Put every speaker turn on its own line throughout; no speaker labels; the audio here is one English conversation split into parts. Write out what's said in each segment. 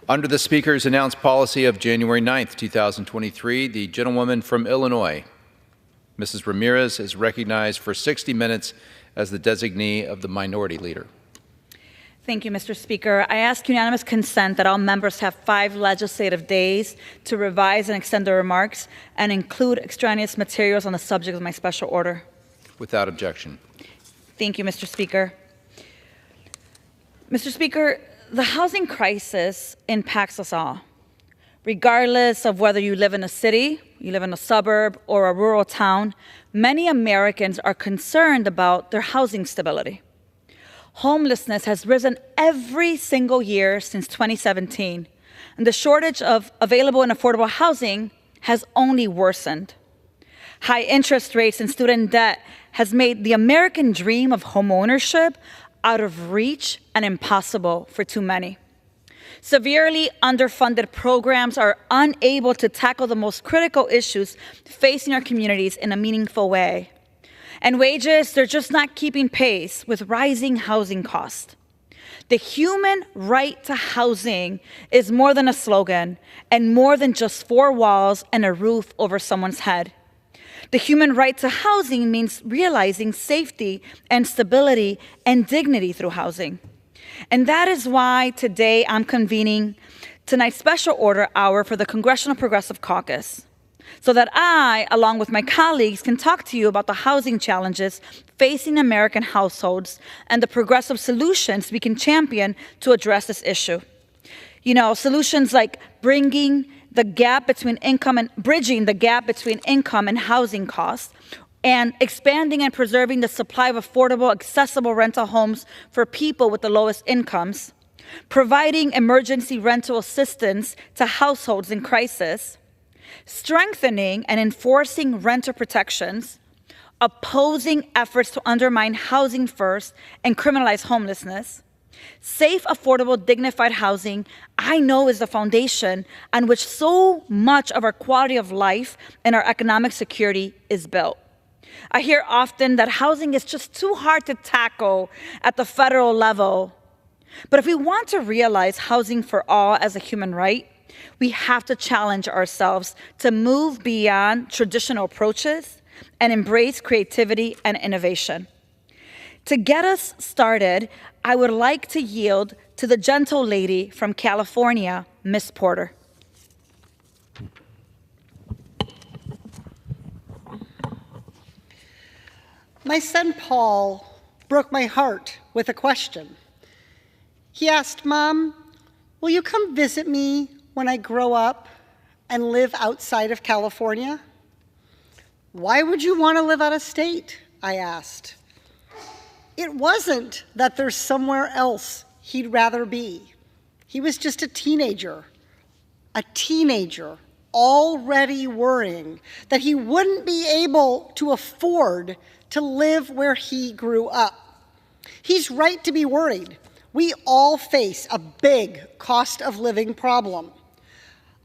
Under the Speaker's announced policy of January 9th, 2023, the gentlewoman from Illinois, Mrs. Ramirez, is recognized for 60 minutes as the designee of the Minority Leader.
Thank you, Mr. Speaker. I ask unanimous consent that all members have 5 legislative days to revise and extend their remarks and include extraneous materials on the subject of my special order.
Without objection.
Thank you, Mr. Speaker. Mr. Speaker, the housing crisis impacts us all. Regardless of whether you live in a city, you live in a suburb, or a rural town, many Americans are concerned about their housing stability. Homelessness has risen every single year since 2017, and the shortage of available and affordable housing has only worsened. High interest rates and student debt has made the American dream of homeownership out of reach and impossible for too many. Severely underfunded programs are unable to tackle the most critical issues facing our communities in a meaningful way. And wages, they're just not keeping pace with rising housing costs. The human right to housing is more than a slogan and more than just 4 walls and a roof over someone's head. The human right to housing means realizing safety and stability and dignity through housing. And that is why today I'm convening tonight's special order hour for the Congressional Progressive Caucus, so that I, along with my colleagues, can talk to you about the housing challenges facing American households and the progressive solutions we can champion to address this issue. You know, solutions like bridging the gap between income and housing costs, and expanding and preserving the supply of affordable, accessible rental homes for people with the lowest incomes, providing emergency rental assistance to households in crisis, strengthening and enforcing renter protections, opposing efforts to undermine housing first and criminalize homelessness. Safe, affordable, dignified housing, I know, is the foundation on which so much of our quality of life and our economic security is built. I hear often that housing is just too hard to tackle at the federal level. But if we want to realize housing for all as a human right, we have to challenge ourselves to move beyond traditional approaches and embrace creativity and innovation. To get us started, I would like to yield to the gentle lady from California, Ms. Porter.
My son Paul broke my heart with a question. He asked, "Mom, will you come visit me when I grow up and live outside of California?" "Why would you want to live out of state?" I asked. It wasn't that there's somewhere else he'd rather be. He was just a teenager already worrying that he wouldn't be able to afford to live where he grew up. He's right to be worried. We all face a big cost of living problem.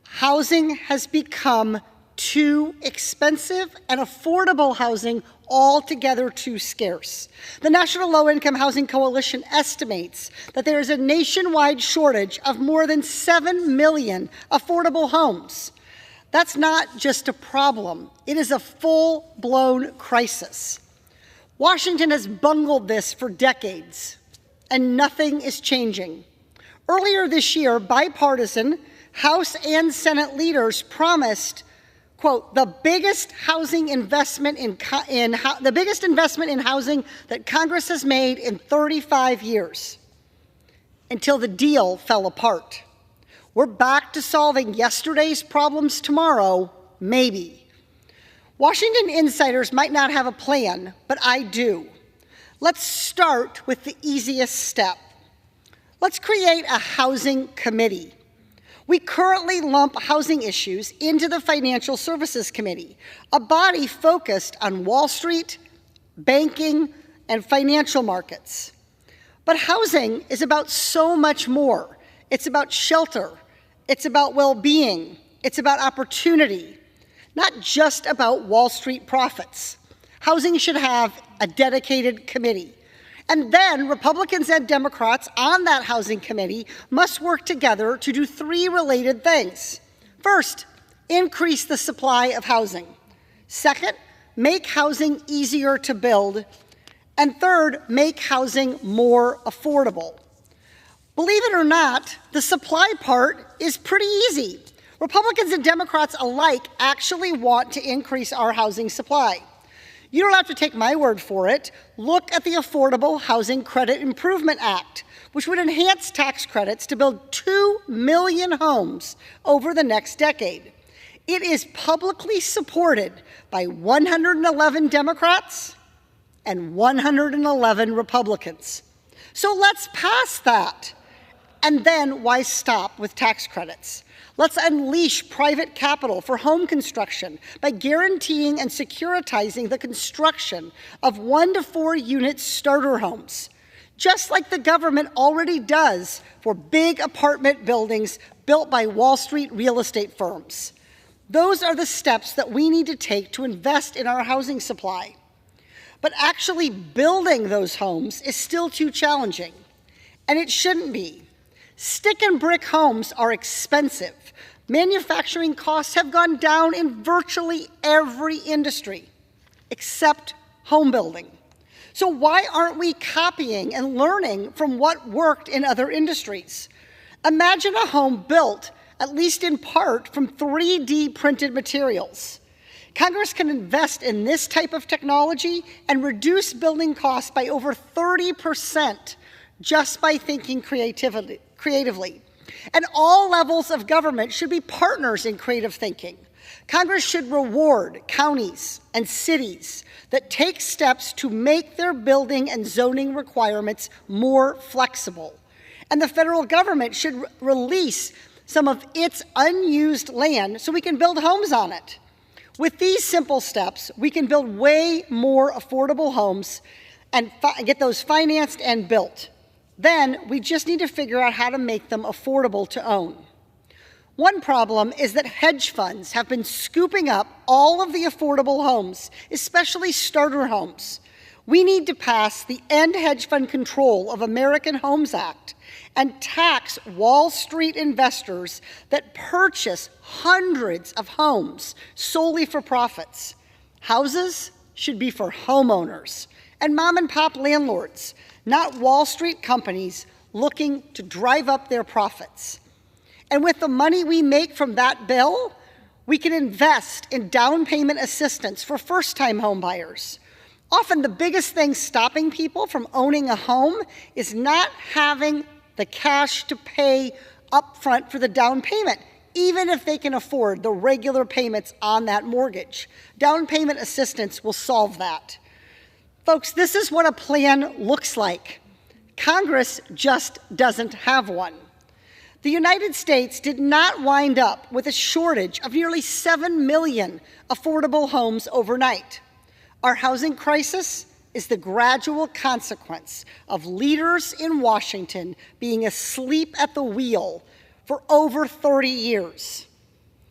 Housing has become too expensive and affordable housing altogether too scarce. The National Low-Income Housing Coalition estimates that there is a nationwide shortage of more than 7 million affordable homes. That's not just a problem, it is a full-blown crisis. Washington has bungled this for decades, and nothing is changing. Earlier this year, bipartisan House and Senate leaders promised, quote, the biggest investment in housing that Congress has made in 35 years, until the deal fell apart. We're back to solving yesterday's problems tomorrow, maybe. Washington insiders might not have a plan, but I do. Let's start with the easiest step. Let's create a housing committee. We currently lump housing issues into the Financial Services Committee, a body focused on Wall Street, banking, and financial markets. But housing is about so much more. It's about shelter. It's about well-being. It's about opportunity, not just about Wall Street profits. Housing should have a dedicated committee. And then Republicans and Democrats on that housing committee must work together to do three related things. First, increase the supply of housing. Second, make housing easier to build. And third, make housing more affordable. Believe it or not, the supply part is pretty easy. Republicans and Democrats alike actually want to increase our housing supply. You don't have to take my word for it. Look at the Affordable Housing Credit Improvement Act, which would enhance tax credits to build 2 million homes over the next decade. It is publicly supported by 111 Democrats and 111 Republicans. So let's pass that. And then why stop with tax credits? Let's unleash private capital for home construction by guaranteeing and securitizing the construction of 1 to 4 unit starter homes, just like the government already does for big apartment buildings built by Wall Street real estate firms. Those are the steps that we need to take to invest in our housing supply. But actually building those homes is still too challenging, and it shouldn't be. Stick and brick homes are expensive. Manufacturing costs have gone down in virtually every industry, except home building. So why aren't we copying and learning from what worked in other industries? Imagine a home built, at least in part, from 3D printed materials. Congress can invest in this type of technology and reduce building costs by over 30% just by thinking creatively. And all levels of government should be partners in creative thinking. Congress should reward counties and cities that take steps to make their building and zoning requirements more flexible. And the federal government should release some of its unused land so we can build homes on it. With these simple steps, we can build way more affordable homes and get those financed and built. Then we just need to figure out how to make them affordable to own. One problem is that hedge funds have been scooping up all of the affordable homes, especially starter homes. We need to pass the End Hedge Fund Control of American Homes Act and tax Wall Street investors that purchase hundreds of homes solely for profits. Houses should be for homeowners and mom and pop landlords, not Wall Street companies looking to drive up their profits. And with the money we make from that bill, we can invest in down payment assistance for first-time home buyers. Often the biggest thing stopping people from owning a home is not having the cash to pay upfront for the down payment, even if they can afford the regular payments on that mortgage. Down payment assistance will solve that. Folks, this is what a plan looks like. Congress just doesn't have one. The United States did not wind up with a shortage of nearly 7 million affordable homes overnight. Our housing crisis is the gradual consequence of leaders in Washington being asleep at the wheel for over 30 years.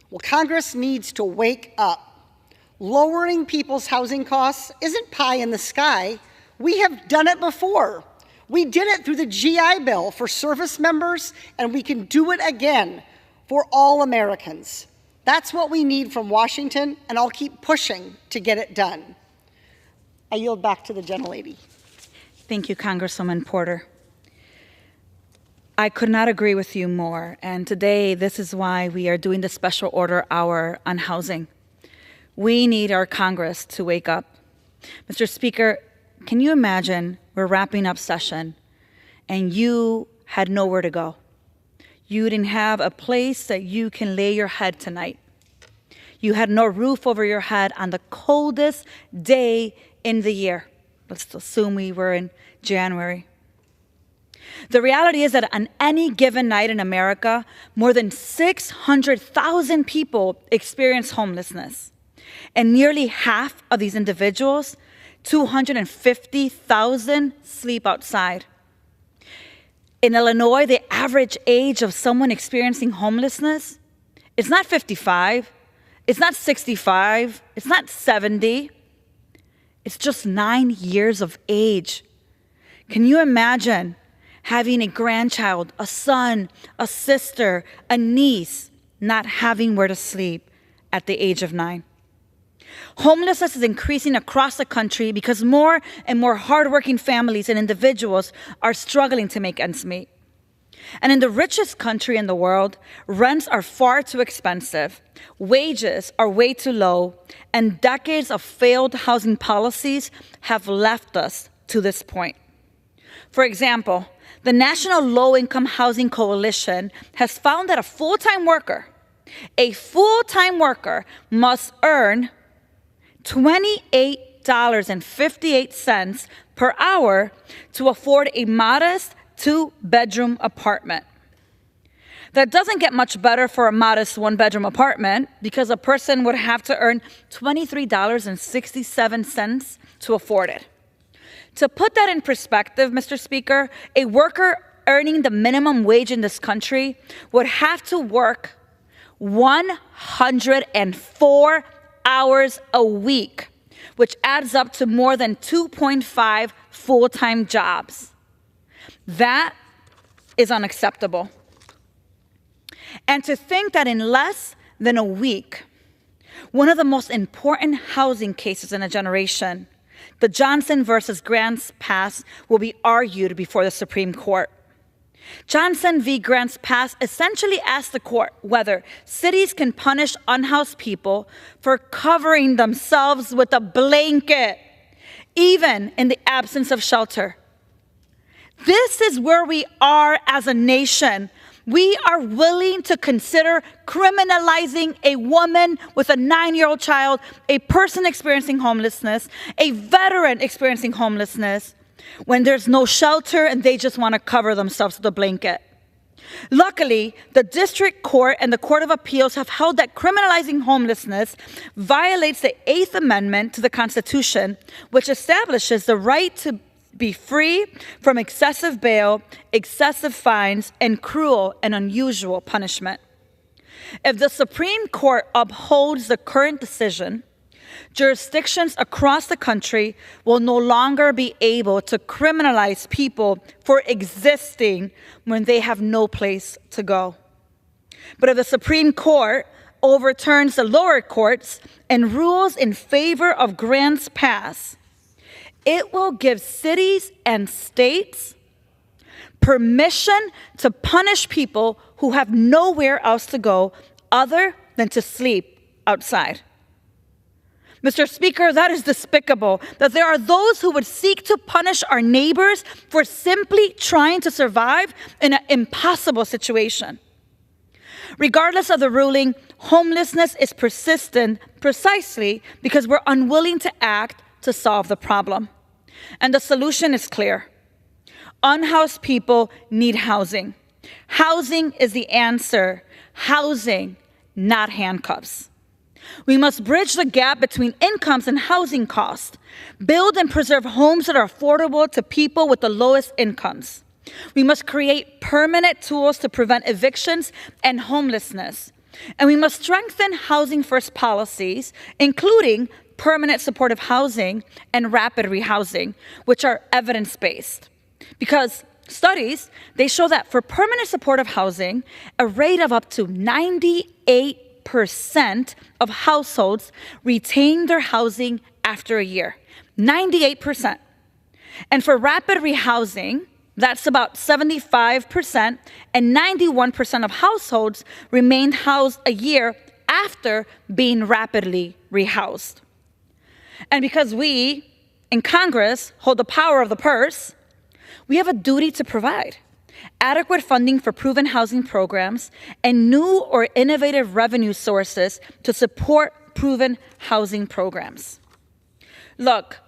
Well, Congress needs to wake up. Lowering people's housing costs isn't pie in the sky. We have done it before. We did it through the GI Bill for service members, and we can do it again for all Americans. That's what we need from Washington, and I'll keep pushing to get it done. I yield back to the gentlelady.
Thank you, Congresswoman Porter. I could not agree with you more, and today this is why we are doing the special order hour on housing. We need our Congress to wake up. Mr. Speaker, can you imagine we're wrapping up session and you had nowhere to go? You didn't have a place that you can lay your head tonight. You had no roof over your head on the coldest day in the year. Let's assume we were in January. The reality is that on any given night in America, more than 600,000 people experience homelessness. And nearly half of these individuals, 250,000, sleep outside. In Illinois, the average age of someone experiencing homelessness is not 55, it's not 65, it's not 70, it's just 9 years of age. Can you imagine having a grandchild, a son, a sister, a niece, not having where to sleep at the age of 9? Homelessness is increasing across the country because more and more hardworking families and individuals are struggling to make ends meet. And in the richest country in the world, rents are far too expensive, wages are way too low, and decades of failed housing policies have left us to this point. For example, the National Low-Income Housing Coalition has found that a full-time worker must earn $28.58 per hour to afford a modest 2-bedroom apartment. That doesn't get much better for a modest 1-bedroom apartment because a person would have to earn $23.67 to afford it. To put that in perspective, Mr. Speaker, a worker earning the minimum wage in this country would have to work 104 hours a week, which adds up to more than 2.5 full-time jobs. That is unacceptable. And to think that in less than a week, one of the most important housing cases in a generation, the Johnson versus Grants Pass, will be argued before the Supreme Court. Johnson v. Grants Pass essentially asked the court whether cities can punish unhoused people for covering themselves with a blanket, even in the absence of shelter. This is where we are as a nation. We are willing to consider criminalizing a woman with a 9-year-old child, a person experiencing homelessness, a veteran experiencing homelessness, when there's no shelter and they just want to cover themselves with a blanket. Luckily, the district court and the Court of Appeals have held that criminalizing homelessness violates the 8th Amendment to the Constitution, which establishes the right to be free from excessive bail, excessive fines, and cruel and unusual punishment. If the Supreme Court upholds the current decision, jurisdictions across the country will no longer be able to criminalize people for existing when they have no place to go. But if the Supreme Court overturns the lower courts and rules in favor of Grants Pass, it will give cities and states permission to punish people who have nowhere else to go other than to sleep outside. Mr. Speaker, that is despicable, that there are those who would seek to punish our neighbors for simply trying to survive in an impossible situation. Regardless of the ruling, homelessness is persistent precisely because we're unwilling to act to solve the problem. And the solution is clear. Unhoused people need housing. Housing is the answer. Housing, not handcuffs. We must bridge the gap between incomes and housing costs. Build and preserve homes that are affordable to people with the lowest incomes. We must create permanent tools to prevent evictions and homelessness. And we must strengthen housing first policies, including permanent supportive housing and rapid rehousing, which are evidence-based. Because studies, they show that for permanent supportive housing, a rate of up to 98% of households retain their housing after a year. 98%. And for rapid rehousing, that's about 75%, and 91% of households remain housed a year after being rapidly rehoused. And because we, in Congress, hold the power of the purse, we have a duty to provide adequate funding for proven housing programs and new or innovative revenue sources to support proven housing programs. Look,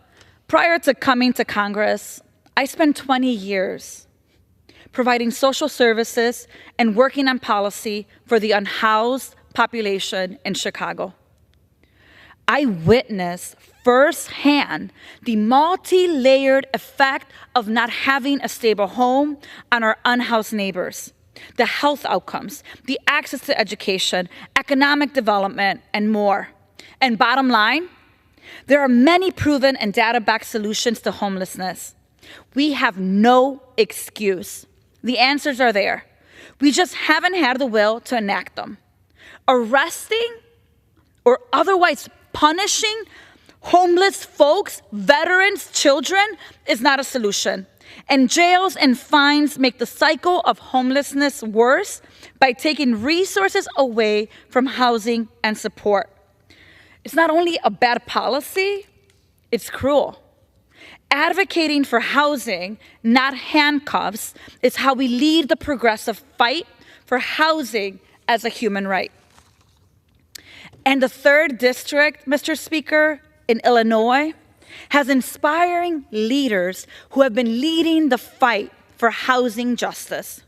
prior to coming to Congress, I spent 20 years providing social services and working on policy for the unhoused population in Chicago. I witnessed firsthand the multi-layered effect of not having a stable home on our unhoused neighbors, the health outcomes, the access to education, economic development, and more. And bottom line, there are many proven and data-backed solutions to homelessness. We have no excuse. The answers are there. We just haven't had the will to enact them. Arresting or otherwise punishing homeless folks, veterans, children is not a solution. And jails and fines make the cycle of homelessness worse by taking resources away from housing and support. It's not only a bad policy, it's cruel. Advocating for housing, not handcuffs, is how we lead the progressive fight for housing as a human right. And the 3rd District, Mr. Speaker, in Illinois, has inspiring leaders who have been leading the fight for housing justice.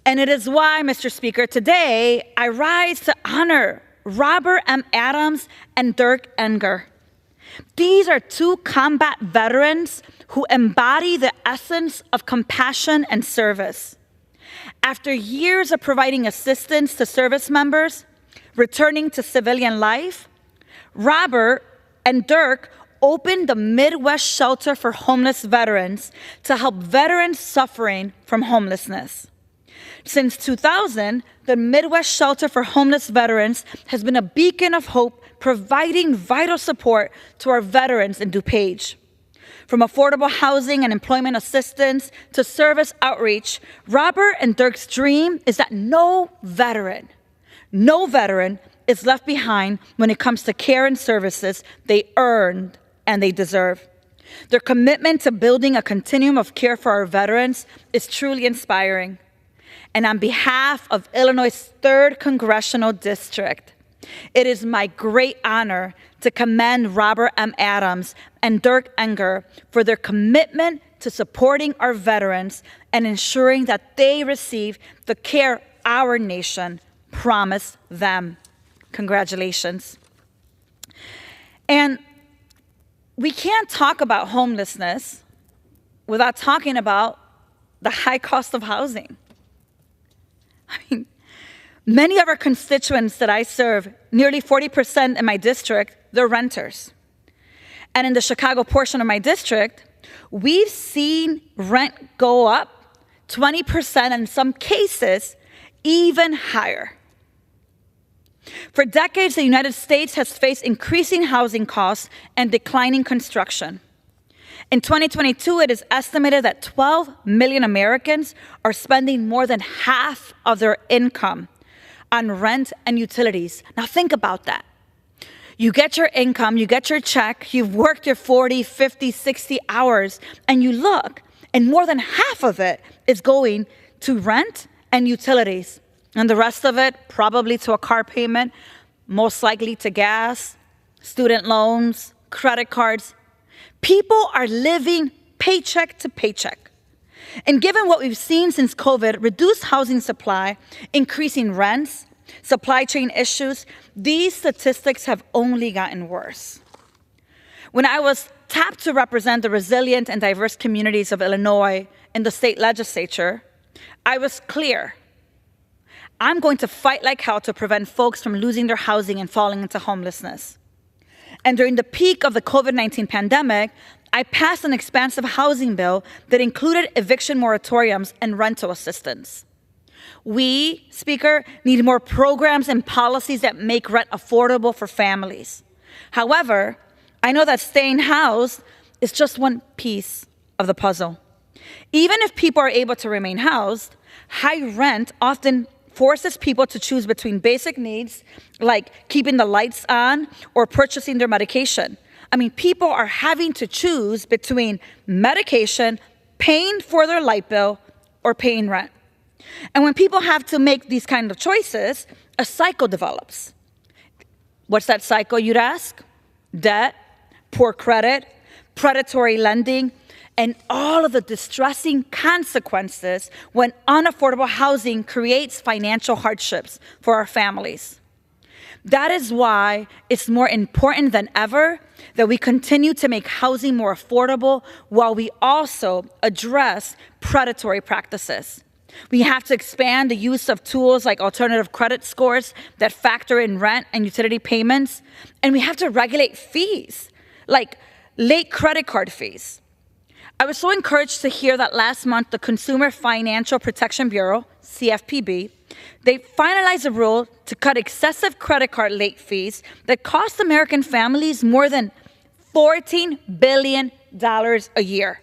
And it is why, Mr. Speaker, today I rise to honor Robert M. Adams and Dirk Enger. These are 2 combat veterans who embody the essence of compassion and service. After years of providing assistance to service members, returning to civilian life, Robert and Dirk opened the Midwest Shelter for Homeless Veterans to help veterans suffering from homelessness. Since 2000, the Midwest Shelter for Homeless Veterans has been a beacon of hope, providing vital support to our veterans in DuPage. From affordable housing and employment assistance to service outreach, Robert and Dirk's dream is that no veteran is left behind when it comes to care and services they earned and they deserve. Their commitment to building a continuum of care for our veterans is truly inspiring. And on behalf of Illinois' 3rd Congressional District, it is my great honor to commend Robert M. Adams and Dirk Enger for their commitment to supporting our veterans and ensuring that they receive the care our nation promised them. Congratulations. And we can't talk about homelessness without talking about the high cost of housing. I mean, many of our constituents that I serve, nearly 40% in my district, they're renters. And in the Chicago portion of my district, we've seen rent go up 20%, in some cases, even higher. For decades, the United States has faced increasing housing costs and declining construction. In 2022, it is estimated that 12 million Americans are spending more than half of their income on rent and utilities. Now think about that. You get your income, you get your check, you've worked your 40, 50, 60 hours, and you look, and more than half of it is going to rent and utilities. And the rest of it, probably to a car payment, most likely to gas, student loans, credit cards. People are living paycheck to paycheck. And given what we've seen since COVID, reduced housing supply, increasing rents, supply chain issues, these statistics have only gotten worse. When I was tapped to represent the resilient and diverse communities of Illinois in the state legislature, I was clear. I'm going to fight like hell to prevent folks from losing their housing and falling into homelessness. And during the peak of the COVID-19 pandemic, I passed an expansive housing bill that included eviction moratoriums and rental assistance. We, Speaker, need more programs and policies that make rent affordable for families. However, I know that staying housed is just one piece of the puzzle. Even if people are able to remain housed, high rent often forces people to choose between basic needs like keeping the lights on or purchasing their medication. I mean, people are having to choose between medication, paying for their light bill, or paying rent. And when people have to make these kind of choices, a cycle develops. What's that cycle, you'd ask? Debt, poor credit, predatory lending, and all of the distressing consequences when unaffordable housing creates financial hardships for our families. That is why it's more important than ever that we continue to make housing more affordable while we also address predatory practices. We have to expand the use of tools like alternative credit scores that factor in rent and utility payments, and we have to regulate fees like late credit card fees. I was so encouraged to hear that last month the Consumer Financial Protection Bureau, CFPB, they finalized a rule to cut excessive credit card late fees that cost American families more than $14 billion a year.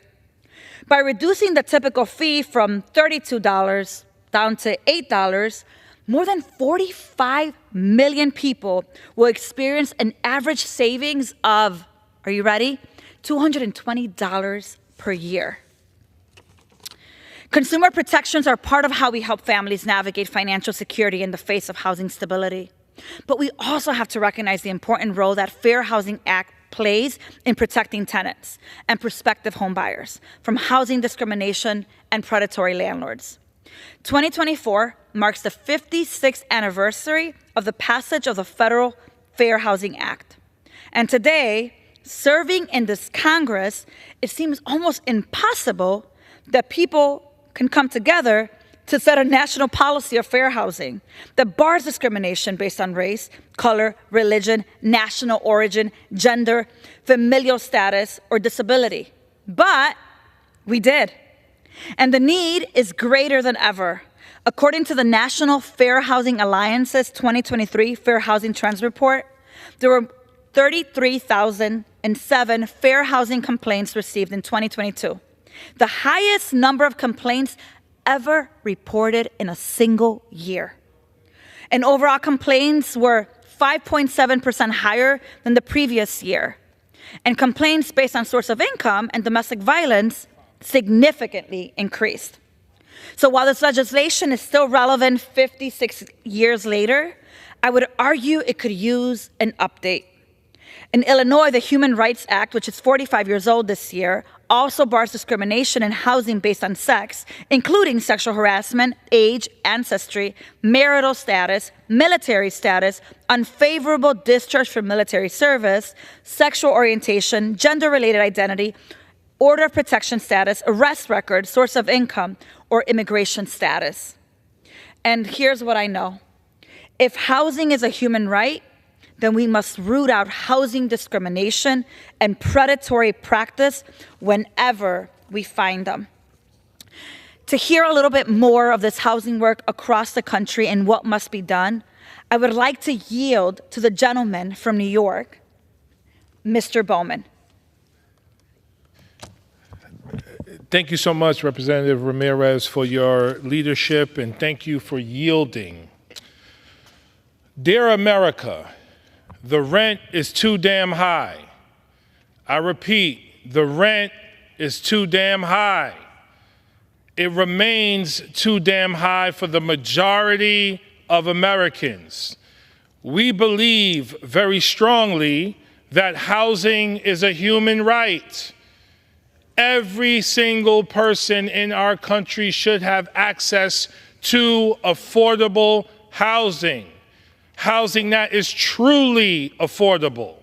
By reducing the typical fee from $32 down to $8, more than 45 million people will experience an average savings of, are you ready? $220 per year. Consumer protections are part of how we help families navigate financial security in the face of housing stability. But we also have to recognize the important role that Fair Housing Act plays in protecting tenants and prospective homebuyers from housing discrimination and predatory landlords. 2024 marks the 56th anniversary of the passage of the Federal Fair Housing Act. And today, serving in this Congress, it seems almost impossible that people can come together to set a national policy of fair housing that bars discrimination based on race, color, religion, national origin, gender, familial status, or disability. But we did. And the need is greater than ever. According to the National Fair Housing Alliance's 2023 Fair Housing Trends Report, there were 33,007 fair housing complaints received in 2022, the highest number of complaints ever reported in a single year. And overall complaints were 5.7% higher than the previous year. And complaints based on source of income and domestic violence significantly increased. So while this legislation is still relevant 56 years later, I would argue it could use an update. In Illinois, the Human Rights Act, which is 45 years old this year, also bars discrimination in housing based on sex, including sexual harassment, age, ancestry, marital status, military status, unfavorable discharge from military service, sexual orientation, gender-related identity, order of protection status, arrest record, source of income, or immigration status. And here's what I know. If housing is a human right, then we must root out housing discrimination and predatory practice whenever we find them. To hear a little bit more of this housing work across the country and what must be done, I would like to yield to the gentleman from New York, Mr. Bowman.
Thank you so much, Representative Ramirez, for your leadership, and thank you for yielding. Dear America, the rent is too damn high. I repeat, the rent is too damn high. It remains too damn high for the majority of Americans. We believe very strongly that housing is a human right. Every single person in our country should have access to affordable housing. Housing that is truly affordable.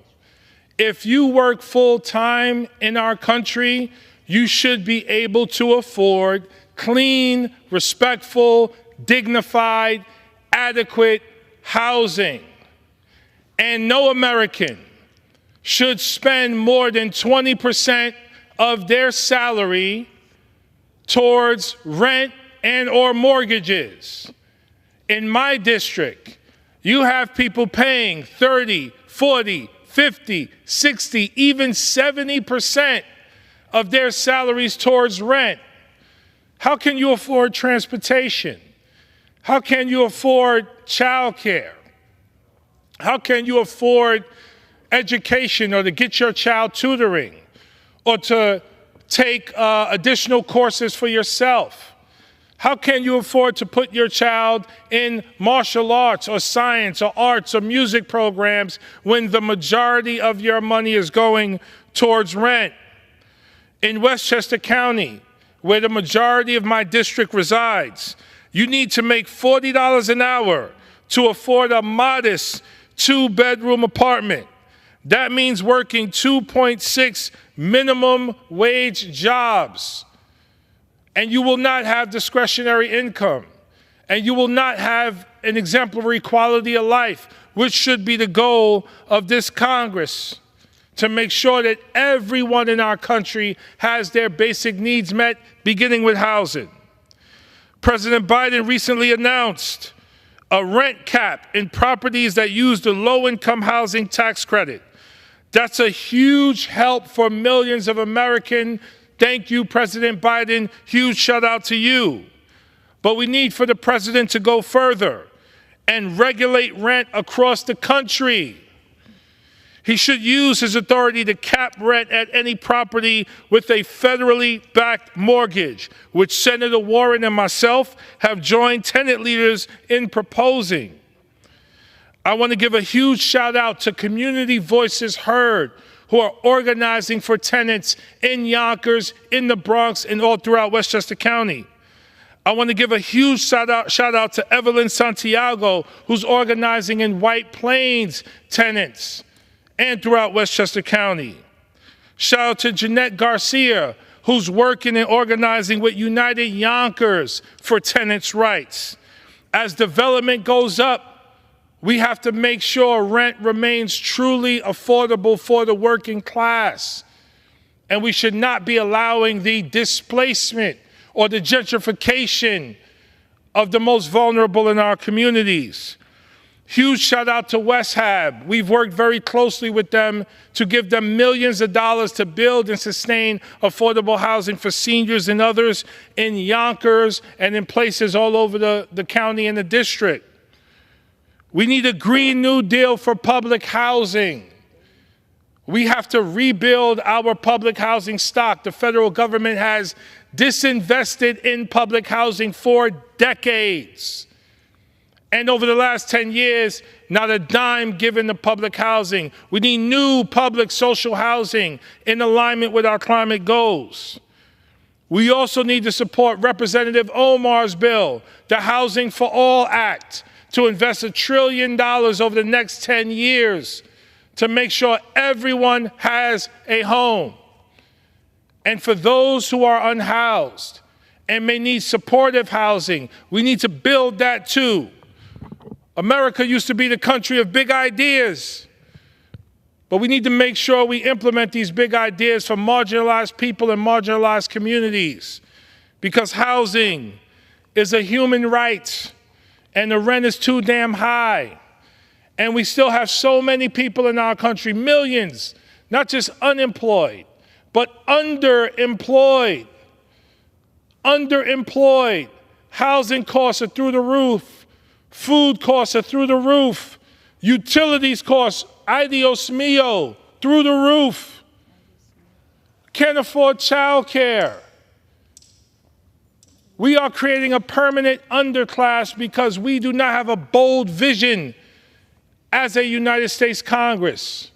If you work full-time in our country, you should be able to afford clean, respectful, dignified, adequate housing. And no American should spend more than 20% of their salary towards rent and or mortgages. In my district, you have people paying 30, 40, 50, 60, even 70% of their salaries towards rent. How can you afford transportation? How can you afford childcare? How can you afford education or to get your child tutoring or to take additional courses for yourself? How can you afford to put your child in martial arts or science or arts or music programs when the majority of your money is going towards rent? In Westchester County, where the majority of my district resides, you need to make $40 an hour to afford a modest 2-bedroom apartment. That means working 2.6 minimum wage jobs. And you will not have discretionary income. And you will not have an exemplary quality of life, which should be the goal of this Congress. to make sure that everyone in our country has their basic needs met, beginning with housing. President Biden recently announced a rent cap in properties that use the low-income housing tax credit. That's a huge help for millions of Americans. Thank you, President Biden. Huge shout out to you. But we need for the president to go further and regulate rent across the country. He should use his authority to cap rent at any property with a federally backed mortgage, which Senator Warren and myself have joined tenant leaders in proposing. I want to give a huge shout out to Community Voices Heard, who are organizing for tenants in Yonkers, in the Bronx, and all throughout Westchester County. I want to give a huge shout out to Evelyn Santiago, who's organizing in White Plains tenants and throughout Westchester County. Shout out to Jeanette Garcia, who's working and organizing with United Yonkers for tenants' rights. As development goes up, we have to make sure rent remains truly affordable for the working class. And we should not be allowing the displacement or the gentrification of the most vulnerable in our communities. Huge shout out to West Hab. We've worked very closely with them to give them millions of dollars to build and sustain affordable housing for seniors and others in Yonkers and in places all over the county and the district. We need a Green New Deal for public housing. We have to rebuild our public housing stock. The federal government has disinvested in public housing for decades. And over the last 10 years, not a dime given to public housing. We need new public social housing in alignment with our climate goals. We also need to support Representative Omar's bill, the Housing for All Act, to invest $1 trillion over the next 10 years to make sure everyone has a home. And for those who are unhoused and may need supportive housing, we need to build that too. America used to be the country of big ideas, but we need to make sure we implement these big ideas for marginalized people and marginalized communities, because housing is a human right and the rent is too damn high. And we still have so many people in our country, millions, not just unemployed, but underemployed. Underemployed. Housing costs are through the roof. Food costs are through the roof. Utilities costs, ay Dios mío, through the roof. Can't afford childcare. We are creating a permanent underclass because we do not have a bold vision as a United States Congress.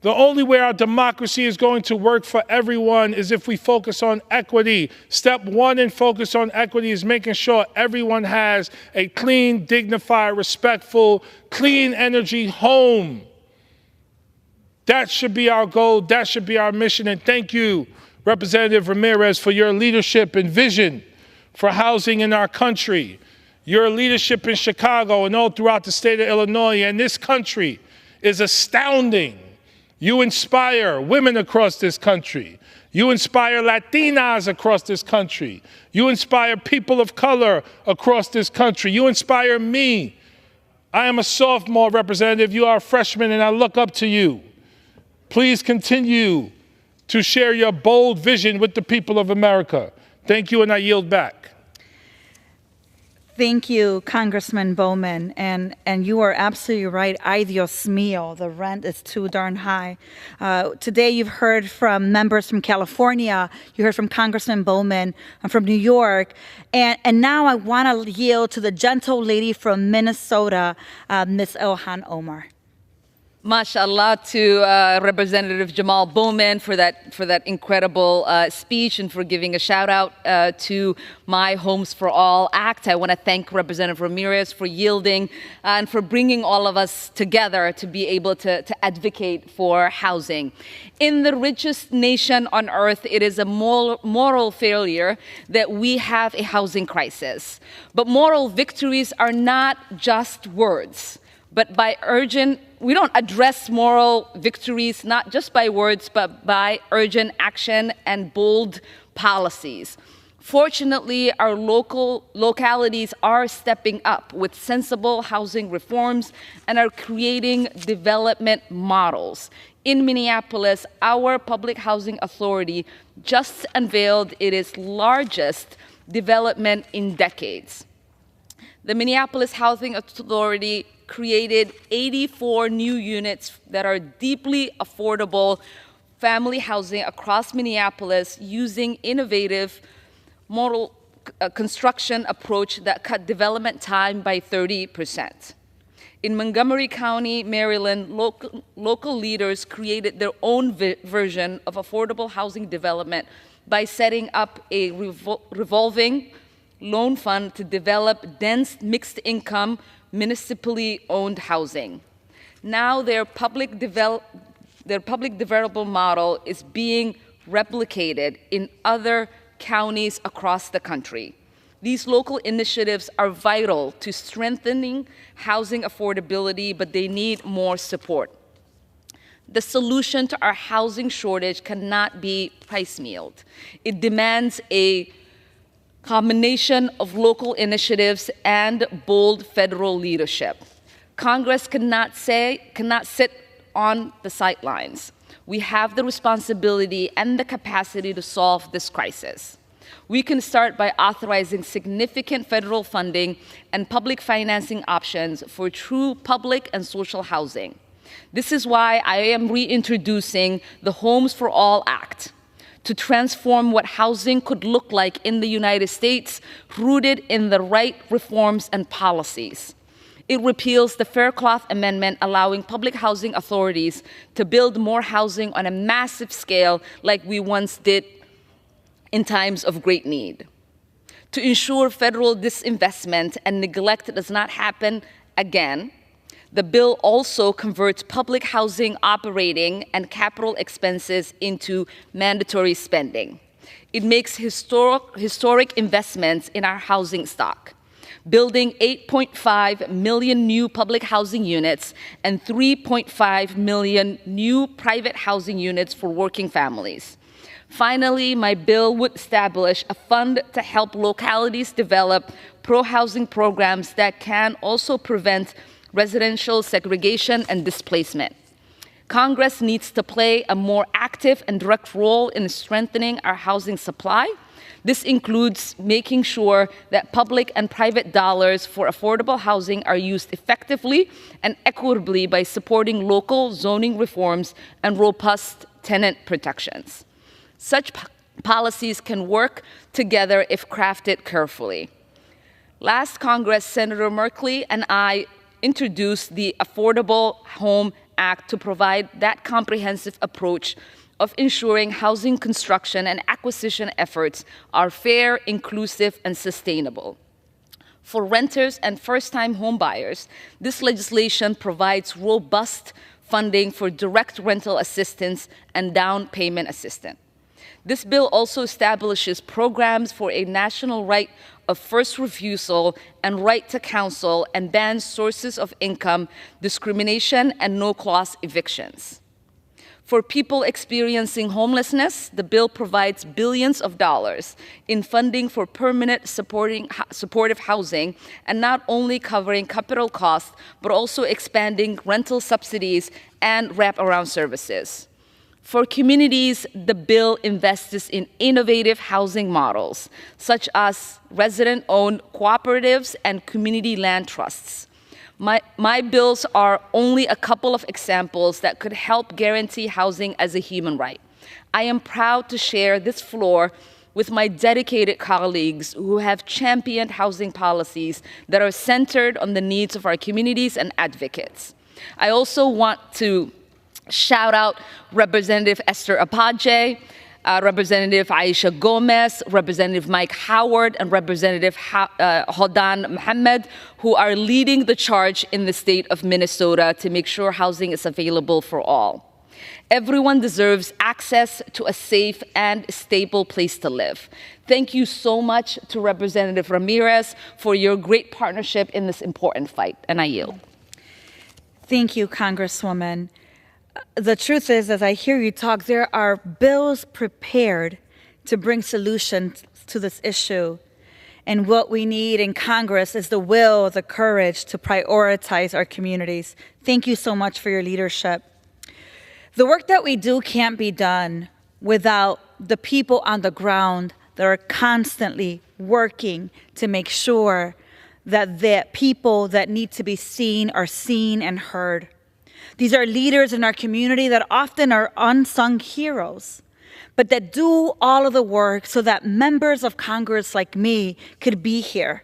The only way our democracy is going to work for everyone is if we focus on equity. Step one in focus on equity is making sure everyone has a clean, dignified, respectful, clean energy home. That should be our goal. That should be our mission. And thank you, Representative Ramirez, for your leadership and vision for housing in our country. Your leadership in Chicago and all throughout the state of Illinois and this country is astounding. You inspire women across this country. You inspire Latinas across this country. You inspire people of color across this country. You inspire me. I am a sophomore representative. You are a freshman, and I look up to you. Please continue to share your bold vision with the people of America. Thank you, and I yield back.
Thank you, Congressman Bowman. And you are absolutely right. Ay Dios mío, the rent is too darn high. Today you've heard from members from California. You heard from Congressman Bowman from New York. And now I want to yield to the gentle lady from Minnesota, Ms. Ilhan Omar.
Mashallah to Representative Jamal Bowman for that incredible speech and for giving a shout out to My Homes for All Act. I want to thank Representative Ramirez for yielding and for bringing all of us together to be able to advocate for housing. In the richest nation on earth, it is a moral failure that we have a housing crisis. But moral victories are not just words. we don't address moral victories, not just by words, but by urgent action and bold policies. Fortunately, our localities are stepping up with sensible housing reforms and are creating development models. In Minneapolis, our public housing authority just unveiled its largest development in decades. The Minneapolis Housing Authority created 84 new units that are deeply affordable family housing across Minneapolis using innovative model construction approach that cut development time by 30%. In Montgomery County, Maryland, local leaders created their own version of affordable housing development by setting up a revolving loan fund to develop dense mixed-income, municipally owned housing. Now their public development model is being replicated in other counties across the country. These local initiatives are vital to strengthening housing affordability, but they need more support. The solution to our housing shortage cannot be piecemealed. It demands a combination of local initiatives and bold federal leadership. Congress cannot sit on the sidelines. We have the responsibility and the capacity to solve this crisis. We can start by authorizing significant federal funding and public financing options for true public and social housing. This is why I am reintroducing the Homes for All Act to transform what housing could look like in the United States, rooted in the right reforms and policies. It repeals the Faircloth Amendment, allowing public housing authorities to build more housing on a massive scale like we once did in times of great need. To ensure federal disinvestment and neglect does not happen again, the bill also converts public housing operating and capital expenses into mandatory spending. It makes historic investments in our housing stock, building 8.5 million new public housing units and 3.5 million new private housing units for working families. Finally, my bill would establish a fund to help localities develop pro-housing programs that can also prevent residential segregation and displacement. Congress needs to play a more active and direct role in strengthening our housing supply. This includes making sure that public and private dollars for affordable housing are used effectively and equitably by supporting local zoning reforms and robust tenant protections. Such policies can work together if crafted carefully. Last Congress, Senator Merkley and I introduced the Affordable Home Act to provide that comprehensive approach of ensuring housing construction and acquisition efforts are fair, inclusive, and sustainable. For renters and first-time homebuyers, this legislation provides robust funding for direct rental assistance and down payment assistance. This bill also establishes programs for a national right of first refusal and right to counsel and bans sources of income discrimination and no-clause evictions. For people experiencing homelessness, the bill provides billions of dollars in funding for permanent supportive housing and not only covering capital costs, but also expanding rental subsidies and wraparound services. For communities, the bill invests in innovative housing models, such as resident-owned cooperatives and community land trusts. My bills are only a couple of examples that could help guarantee housing as a human right. I am proud to share this floor with my dedicated colleagues who have championed housing policies that are centered on the needs of our communities and advocates. I also want to shout out Representative Esther Apache, Representative Aisha Gomez, Representative Mike Howard, and Representative Hodan Mohammed, who are leading the charge in the state of Minnesota to make sure housing is available for all. Everyone deserves access to a safe and stable place to live. Thank you so much to Representative Ramirez for your great partnership in this important fight, and I yield.
Thank you, Congresswoman. The truth is, as I hear you talk, there are bills prepared to bring solutions to this issue. And what we need in Congress is the will, the courage to prioritize our communities. Thank you so much for your leadership. The work that we do can't be done without the people on the ground that are constantly working to make sure that the people that need to be seen are seen and heard. These are leaders in our community that often are unsung heroes, but that do all of the work so that members of Congress like me could be here.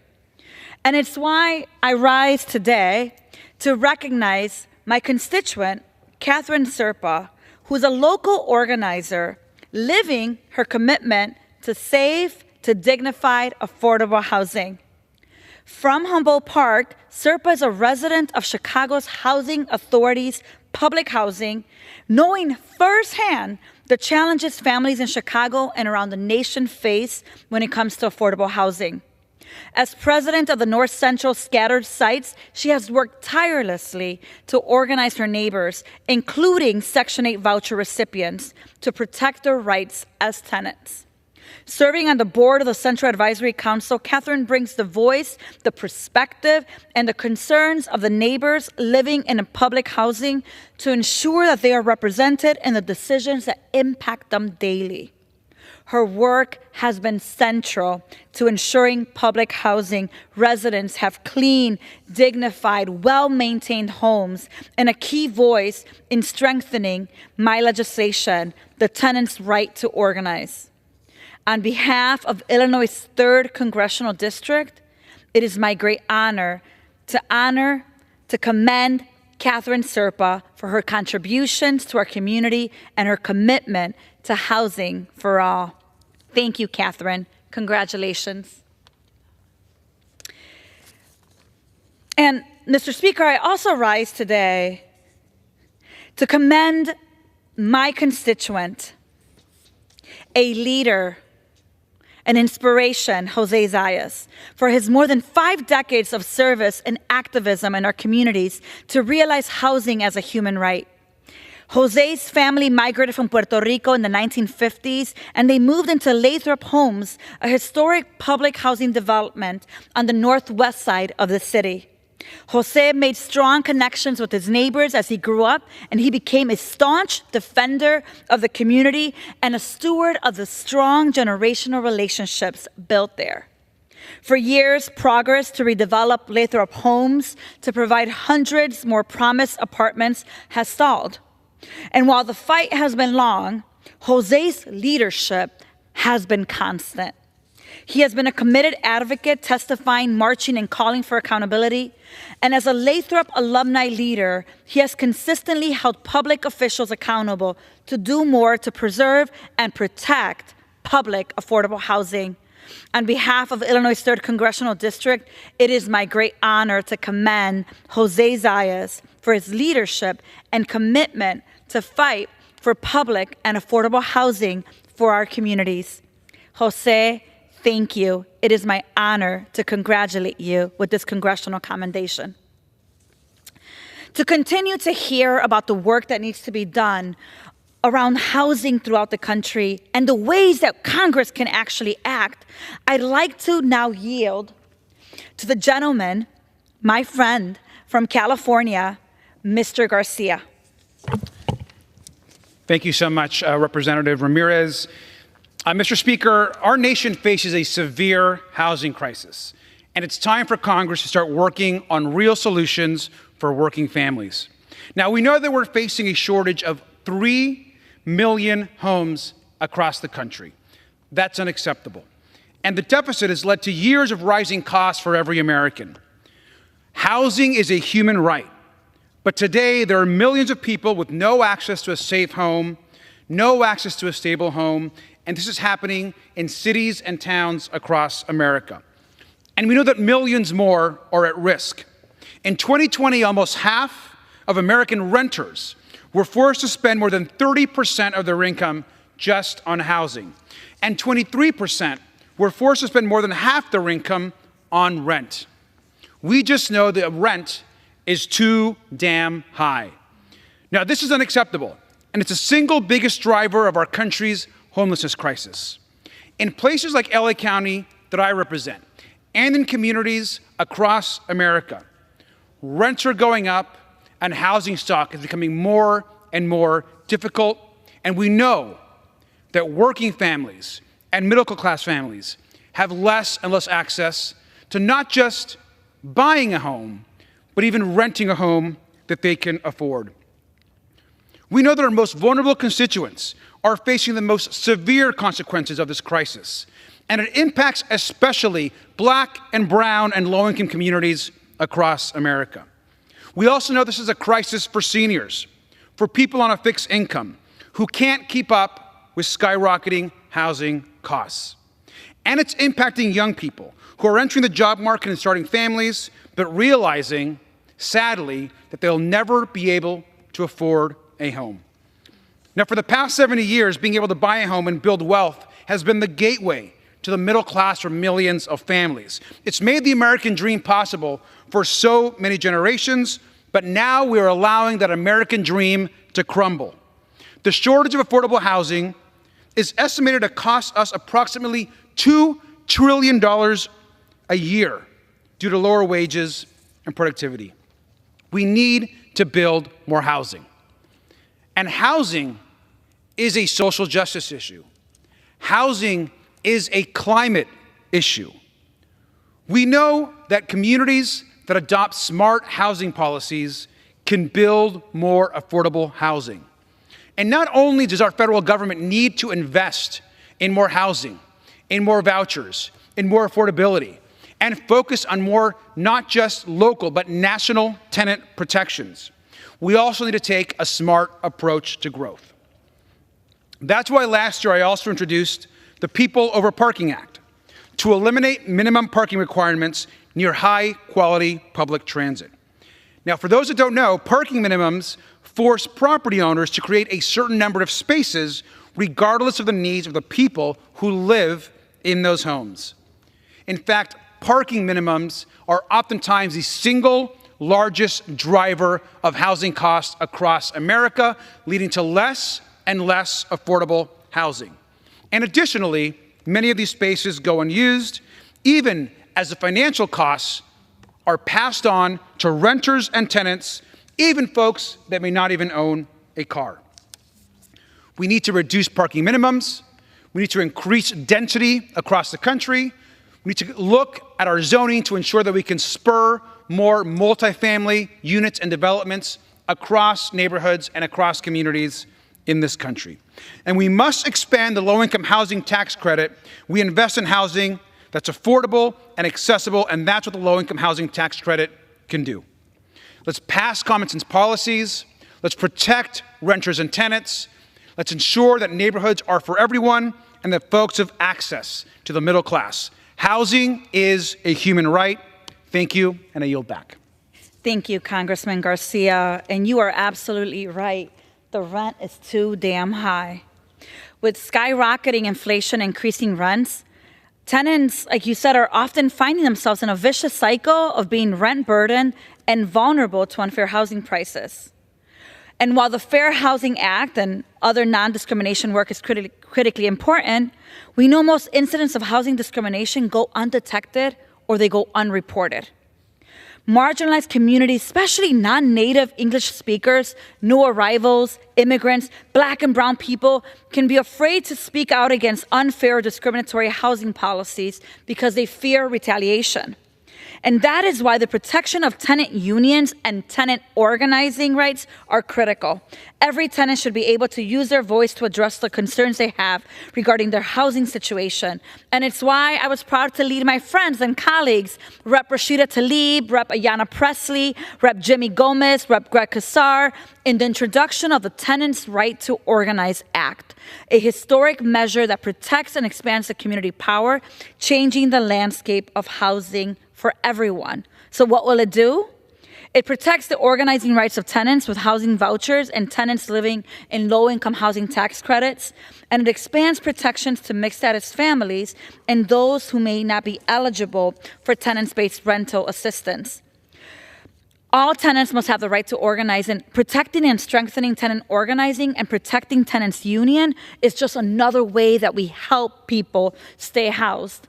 And it's why I rise today to recognize my constituent, Catherine Serpa, who's a local organizer living her commitment to safe, to dignified, affordable housing. From Humboldt Park, Serpa is a resident of Chicago's Housing Authority's public housing, knowing firsthand the challenges families in Chicago and around the nation face when it comes to affordable housing. As president of the North Central Scattered Sites, she has worked tirelessly to organize her neighbors, including Section 8 voucher recipients, to protect their rights as tenants. Serving on the board of the Central Advisory Council, Catherine brings the voice, the perspective, and the concerns of the neighbors living in public housing to ensure that they are represented in the decisions that impact them daily. Her work has been central to ensuring public housing residents have clean, dignified, well-maintained homes, and a key voice in strengthening my legislation, the tenants' right to organize. On behalf of Illinois' 3rd Congressional District, it is my great honor to commend Catherine Serpa for her contributions to our community and her commitment to housing for all. Thank you, Catherine. Congratulations. And, Mr. Speaker, I also rise today to commend my constituent, a leader, an inspiration, Jose Zayas, for his more than 5 decades of service and activism in our communities to realize housing as a human right. Jose's family migrated from Puerto Rico in the 1950s, and they moved into Lathrop Homes, a historic public housing development on the northwest side of the city. Jose made strong connections with his neighbors as he grew up, and he became a staunch defender of the community and a steward of the strong generational relationships built there. For years, progress to redevelop Lathrop Homes to provide hundreds more promised apartments has stalled. And while the fight has been long, Jose's leadership has been constant. He has been a committed advocate, testifying, marching, and calling for accountability. And as a Lathrop alumni leader, he has consistently held public officials accountable to do more to preserve and protect public affordable housing. On behalf of Illinois' 3rd Congressional District, it is my great honor to commend Jose Zayas for his leadership and commitment to fight for public and affordable housing for our communities. Jose, thank you. It is my honor to congratulate you with this congressional commendation. To continue to hear about the work that needs to be done around housing throughout the country and the ways that Congress can actually act, I'd like to now yield to the gentleman, my friend from California, Mr. Garcia.
Thank you so much, Representative Ramirez. Mr. Speaker, our nation faces a severe housing crisis, and it's time for Congress to start working on real solutions for working families. Now, we know that we're facing a shortage of 3 million homes across the country. That's unacceptable. And the deficit has led to years of rising costs for every American. Housing is a human right, but today there are millions of people with no access to a safe home, no access to a stable home, and this is happening in cities and towns across America. And we know that millions more are at risk. In 2020, almost half of American renters were forced to spend more than 30% of their income just on housing. And 23% were forced to spend more than half their income on rent. We just know that rent is too damn high. Now, this is unacceptable, and it's the single biggest driver of our country's homelessness crisis. In places like LA County that I represent, and in communities across America, rents are going up and housing stock is becoming more and more difficult, and we know that working families and middle-class families have less and less access to not just buying a home, but even renting a home that they can afford. We know that our most vulnerable constituents are facing the most severe consequences of this crisis, and it impacts especially Black and brown and low-income communities across America. We also know this is a crisis for seniors, for people on a fixed income who can't keep up with skyrocketing housing costs. And it's impacting young people who are entering the job market and starting families, but realizing, sadly, that they'll never be able to afford a home. Now, for the past 70 years, being able to buy a home and build wealth has been the gateway to the middle class for millions of families. It's made the American dream possible for so many generations, but now we are allowing that American dream to crumble. The shortage of affordable housing is estimated to cost us approximately $2 trillion a year due to lower wages and productivity. We need to build more housing. And housing is a social justice issue. Housing is a climate issue. We know that communities that adopt smart housing policies can build more affordable housing. And not only does our federal government need to invest in more housing, in more vouchers, in more affordability, and focus on more not just local but national tenant protections, we also need to take a smart approach to growth. That's why last year I also introduced the People Over Parking Act to eliminate minimum parking requirements near high-quality public transit. Now, for those that don't know, parking minimums force property owners to create a certain number of spaces regardless of the needs of the people who live in those homes. In fact, parking minimums are oftentimes the single largest driver of housing costs across America, leading to less and less affordable housing. And additionally, many of these spaces go unused, even as the financial costs are passed on to renters and tenants, even folks that may not even own a car. We need to reduce parking minimums. We need to increase density across the country. We need to look at our zoning to ensure that we can spur more multifamily units and developments across neighborhoods and across communities in this country. And we must expand the low-income housing tax credit. We invest in housing that's affordable and accessible, and that's what the low-income housing tax credit can do. Let's pass common sense policies. Let's protect renters and tenants. Let's ensure that neighborhoods are for everyone and that folks have access to the middle class. Housing is a human right. Thank you, and I yield back.
Thank you, Congressman Garcia. And you are absolutely right. The rent is too damn high. With skyrocketing inflation, increasing rents, tenants, like you said, are often finding themselves in a vicious cycle of being rent burdened and vulnerable to unfair housing prices. And while the Fair Housing Act and other non-discrimination work is critically important, we know most incidents of housing discrimination go undetected or they go unreported. Marginalized communities, especially non-native English speakers, new arrivals, immigrants, Black and brown people, can be afraid to speak out against unfair or discriminatory housing policies because they fear retaliation. And that is why the protection of tenant unions and tenant organizing rights are critical. Every tenant should be able to use their voice to address the concerns they have regarding their housing situation. And it's why I was proud to lead my friends and colleagues, Rep. Rashida Tlaib, Rep. Ayanna Presley, Rep. Jimmy Gomez, Rep. Greg Kassar, in the introduction of the Tenants' Right to Organize Act, a historic measure that protects and expands the community power, changing the landscape of housing for everyone. So what will it do? It protects the organizing rights of tenants with housing vouchers and tenants living in low-income housing tax credits, and it expands protections to mixed-status families and those who may not be eligible for tenants-based rental assistance. All tenants must have the right to organize, and protecting and strengthening tenant organizing and protecting tenants' union is just another way that we help people stay housed.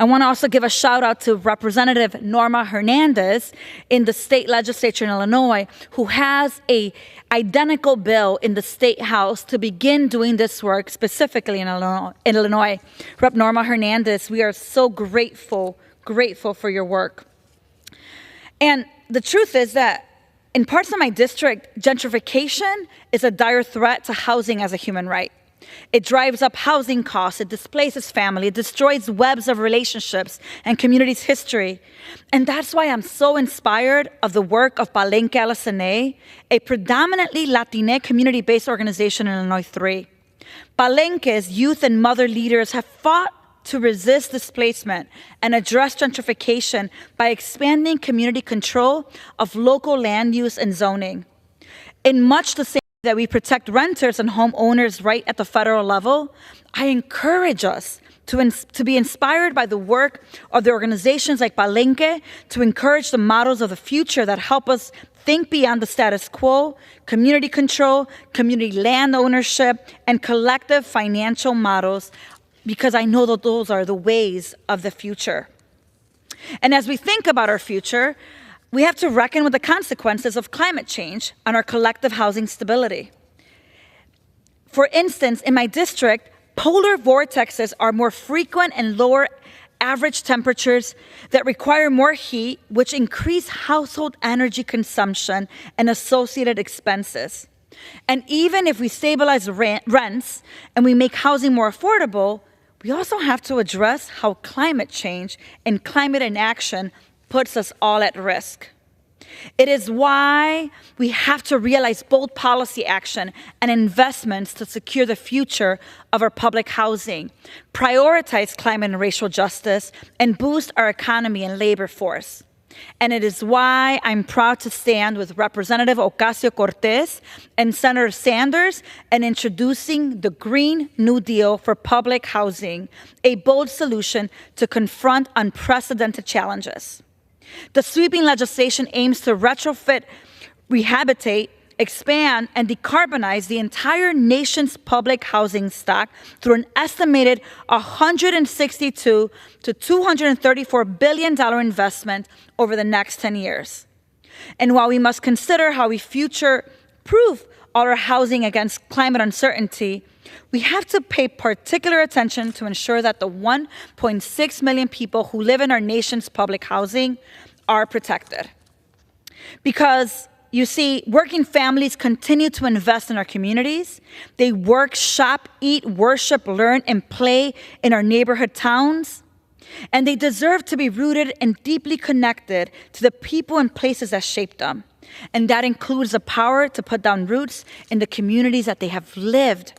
I want to also give a shout out to Representative Norma Hernandez in the state legislature in Illinois, who has a identical bill in the state house to begin doing this work specifically in Illinois. Rep. Norma Hernandez, we are so grateful for your work. And the truth is that in parts of my district, gentrification is a dire threat to housing as a human right. It drives up housing costs, it displaces family, it destroys webs of relationships and communities' history. And that's why I'm so inspired of the work of Palenque LSNA, a predominantly Latina community-based organization in Illinois 3. Palenque's youth and mother leaders have fought to resist displacement and address gentrification by expanding community control of local land use and zoning. In much the same way that we protect renters and homeowners right at the federal level, I encourage us to be inspired by the work of the organizations like Palenque to encourage the models of the future that help us think beyond the status quo, community control, community land ownership, and collective financial models, because I know that those are the ways of the future. And as we think about our future, we have to reckon with the consequences of climate change on our collective housing stability. For instance, in my district, polar vortexes are more frequent and lower average temperatures that require more heat, which increase household energy consumption and associated expenses. And even if we stabilize rents and we make housing more affordable, we also have to address how climate change and climate inaction puts us all at risk. It is why we have to realize bold policy action and investments to secure the future of our public housing, prioritize climate and racial justice, and boost our economy and labor force. And it is why I'm proud to stand with Representative Ocasio-Cortez and Senator Sanders in introducing the Green New Deal for public housing, a bold solution to confront unprecedented challenges. The sweeping legislation aims to retrofit, rehabilitate, expand, and decarbonize the entire nation's public housing stock through an estimated $162 to $234 billion investment over the next 10 years. And while we must consider how we future-proof all our housing against climate uncertainty, we have to pay particular attention to ensure that the 1.6 million people who live in our nation's public housing are protected. Because, you see, working families continue to invest in our communities. They work, shop, eat, worship, learn, and play in our neighborhood towns. And they deserve to be rooted and deeply connected to the people and places that shaped them. And that includes the power to put down roots in the communities that they have lived.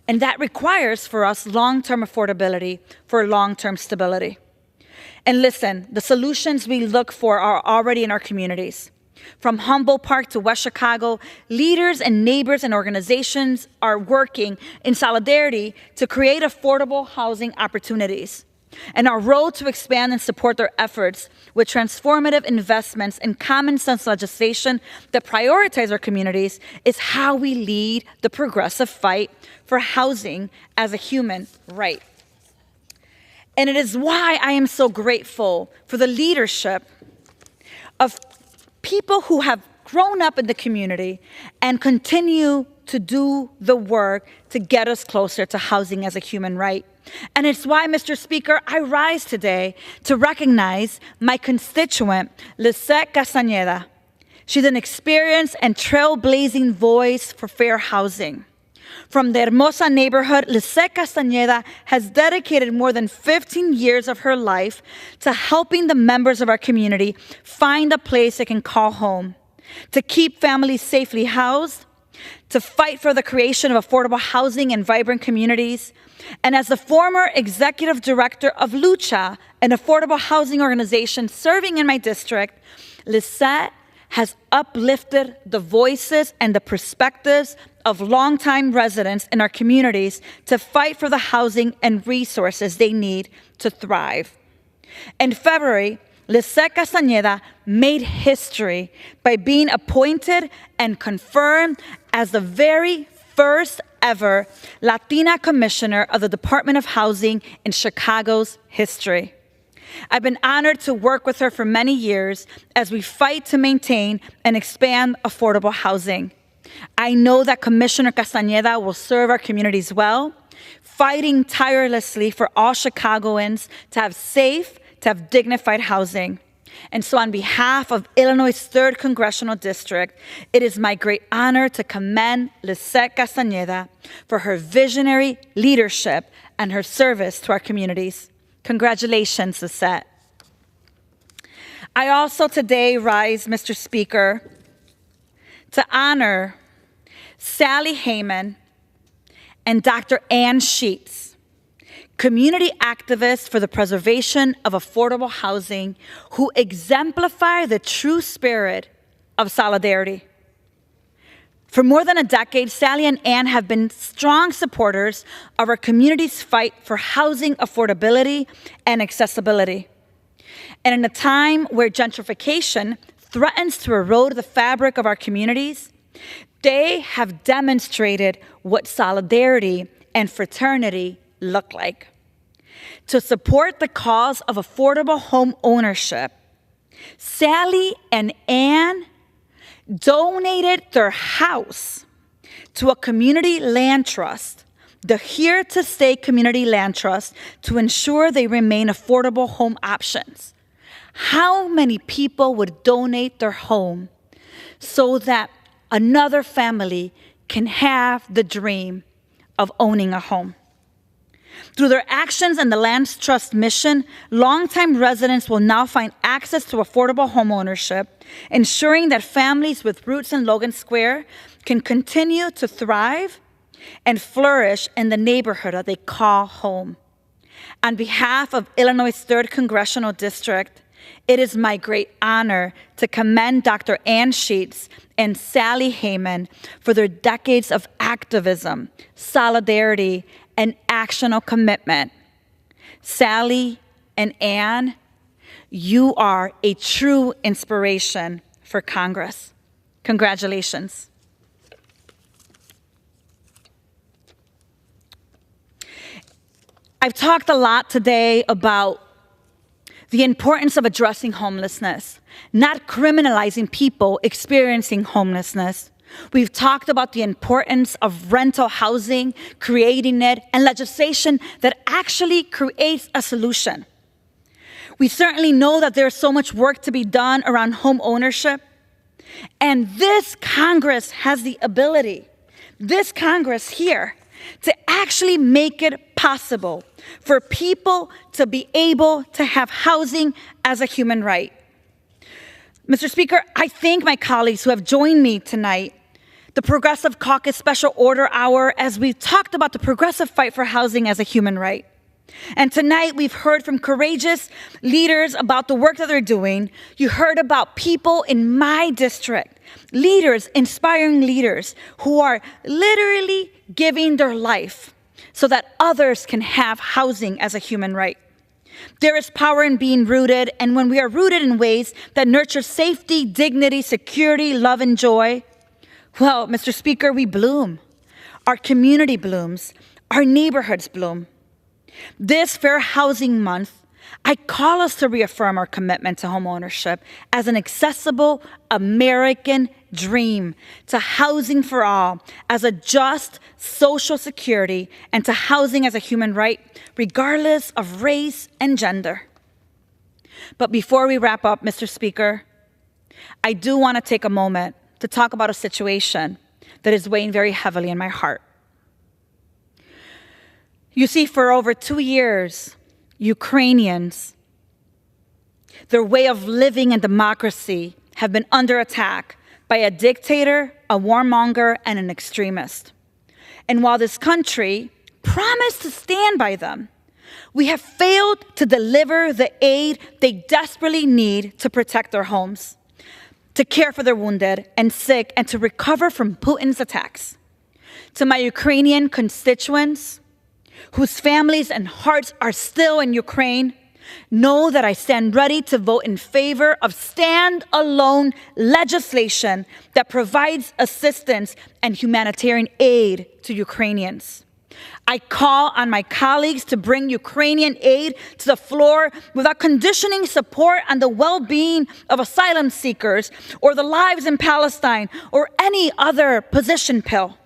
And that requires for us long-term affordability for long-term stability. And listen, the solutions we look for are already in our communities. From Humboldt Park to West Chicago, leaders and neighbors and organizations are working in solidarity to create affordable housing opportunities. And our role to expand and support their efforts with transformative investments and common sense legislation that prioritize our communities is how we lead the progressive fight for housing as a human right. And it is why I am so grateful for the leadership of people who have grown up in the community and continue to do the work to get us closer to housing as a human right. And it's why, Mr. Speaker, I rise today to recognize my constituent, Lisette Castañeda. She's an experienced and trailblazing voice for fair housing. From the Hermosa neighborhood, Lisette Castañeda has dedicated more than 15 years of her life to helping the members of our community find a place they can call home, to keep families safely housed, to fight for the creation of affordable housing and vibrant communities. And as the former executive director of Lucha, an affordable housing organization serving in my district, Lisette has uplifted the voices and the perspectives of longtime residents in our communities to fight for the housing and resources they need to thrive. In February, Lisette Castañeda made history by being appointed and confirmed as the very first ever Latina commissioner of the Department of Housing in Chicago's history. I've been honored to work with her for many years as we fight to maintain and expand affordable housing. I know that Commissioner Castañeda will serve our communities well, fighting tirelessly for all Chicagoans to have safe, to have dignified housing. And so on behalf of Illinois' 3rd Congressional District, it is my great honor to commend Lisette Castañeda for her visionary leadership and her service to our communities. Congratulations, Lisette. I also today rise, Mr. Speaker, to honor Sally Heyman and Dr. Ann Sheets, community activists for the preservation of affordable housing who exemplify the true spirit of solidarity. For more than a decade, Sally and Ann have been strong supporters of our community's fight for housing affordability and accessibility. And in a time where gentrification threatens to erode the fabric of our communities, they have demonstrated what solidarity and fraternity look like. To support the cause of affordable home ownership, Sally and Ann donated their house to a community land trust, the Here to Stay Community Land Trust, to ensure they remain affordable home options. How many people would donate their home so that another family can have the dream of owning a home? Through their actions and the Land Trust mission, longtime residents will now find access to affordable home ownership, ensuring that families with roots in Logan Square can continue to thrive and flourish in the neighborhood that they call home. On behalf of Illinois' 3rd Congressional District, it is my great honor to commend Dr. Ann Sheets and Sally Heyman for their decades of activism, solidarity, and actional commitment. Sally and Ann, you are a true inspiration for Congress. Congratulations. I've talked a lot today about the importance of addressing homelessness, not criminalizing people experiencing homelessness. We've talked about the importance of rental housing, creating it, and legislation that actually creates a solution. We certainly know that there's so much work to be done around home ownership, and this Congress has the ability, this Congress here, to actually make it possible for people to be able to have housing as a human right. Mr. Speaker, I thank my colleagues who have joined me tonight, the Progressive Caucus Special Order Hour, as we've talked about the progressive fight for housing as a human right. And tonight we've heard from courageous leaders about the work that they're doing. You heard about people in my district, leaders, inspiring leaders who are literally giving their life so that others can have housing as a human right. There is power in being rooted, and when we are rooted in ways that nurture safety, dignity, security, love, and joy, well, Mr. Speaker, we bloom. Our community blooms. Our neighborhoods bloom. This Fair Housing Month, I call us to reaffirm our commitment to homeownership as an accessible American dream, to housing for all, as a just social security, and to housing as a human right, regardless of race and gender. But before we wrap up, Mr. Speaker, I do want to take a moment to talk about a situation that is weighing very heavily in my heart. You see, for over 2 years, Ukrainians, their way of living and democracy have been under attack by a dictator, a warmonger, and an extremist. And while this country promised to stand by them, we have failed to deliver the aid they desperately need to protect their homes, to care for their wounded and sick, and to recover from Putin's attacks. To my Ukrainian constituents, whose families and hearts are still in Ukraine, Know that I stand ready to vote in favor of stand-alone legislation that provides assistance and humanitarian aid to Ukrainians. I call on my colleagues to bring Ukrainian aid to the floor without conditioning support on the well-being of asylum seekers or the lives in Palestine or any other position pill.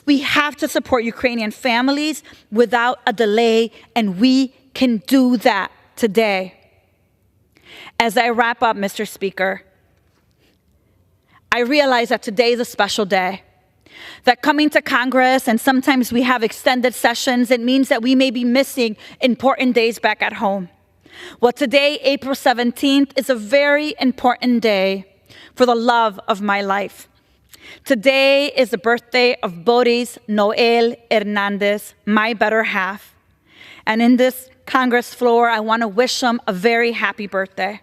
We have to support Ukrainian families without a delay, and we can do that today. As I wrap up, Mr. Speaker, I realize that today is a special day. That coming to Congress, and sometimes we have extended sessions, it means that we may be missing important days back at home. Well, today, April 17th, is a very important day for the love of my life. Today is the birthday of Boris Noel Hernandez, my better half. And in this Congress floor, I want to wish him a very happy birthday.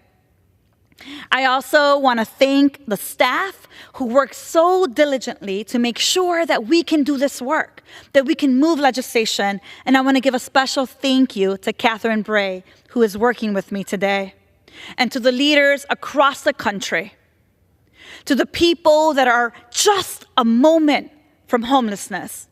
I also want to thank the staff who worked so diligently to make sure that we can do this work, that we can move legislation. And I want to give a special thank you to Catherine Bray, who is working with me today, and to the leaders across the country, to the people that are just a moment from homelessness.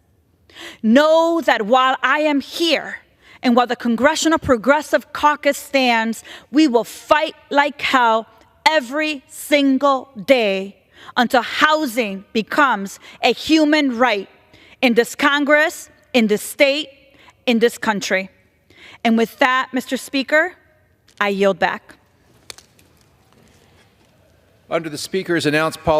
Know that while I am here, and while the Congressional Progressive Caucus stands, we will fight like hell every single day until housing becomes a human right in this Congress, in this state, in this country. And with that, Mr. Speaker, I yield back.
Under the Speaker's announced policy,